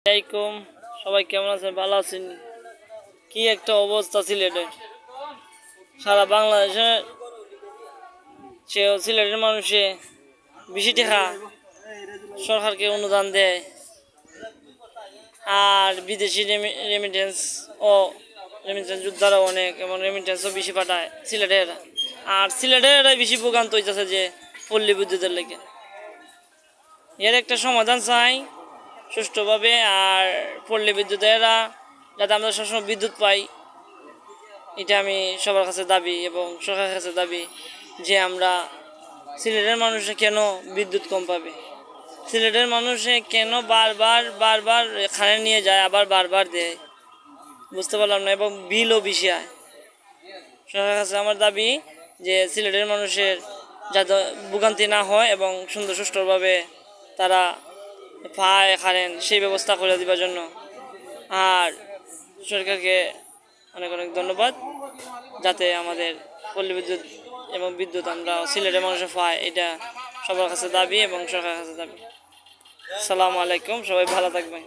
আলাইকুম, সবাই কেমন আছেন? ভালো আছেন? কি একটা অবস্থা সিলেটের, সারা বাংলাদেশে সিলেটের মানুষে বেশি টাকা সরকারকে অনুদান দেয়, আর বিদেশি রেমিটেন্স ও রেমিটেন্স যোদ্ধারা অনেক, এবং রেমিটেন্সও বেশি পাঠায় সিলেটের। আর সিলেটের বেশি ভোগান্ত হইতেছে যে পল্লী বিদ্যুতের লেগে। এর একটা সমাধান চাই সুষ্ঠুভাবে, আর পল্লী বিদ্যুতেরা যাতে আমরা সবসময় বিদ্যুৎ পাই, এটা আমি সবার কাছে দাবি এবং সরকারের কাছে দাবি যে আমরা সিলেটের মানুষে কেন বিদ্যুৎ কম পাবে, সিলেটের মানুষে কেন বারবার বারবার কারেন্ট নিয়ে যায় আবার বারবার দেয়, বুঝতে পারলাম না। এবং বিলও বেশি হয়। সরকারের কাছে আমার দাবি যে সিলেটের মানুষের যাতে ভোগান্তি না হয় এবং সুন্দর সুষ্ঠুভাবে তারা পায় কারেন্ট, সেই ব্যবস্থা করে দেওয়ার জন্য। আর সরকারকে অনেক অনেক ধন্যবাদ, যাতে আমাদের পল্লী বিদ্যুৎ এবং বিদ্যুৎ আমরা সিলেটের মানুষের পায়, এটা সবার কাছে দাবি এবং সরকারের কাছে দাবি। আসসালামু আলাইকুম, সবাই ভালো থাকবেন।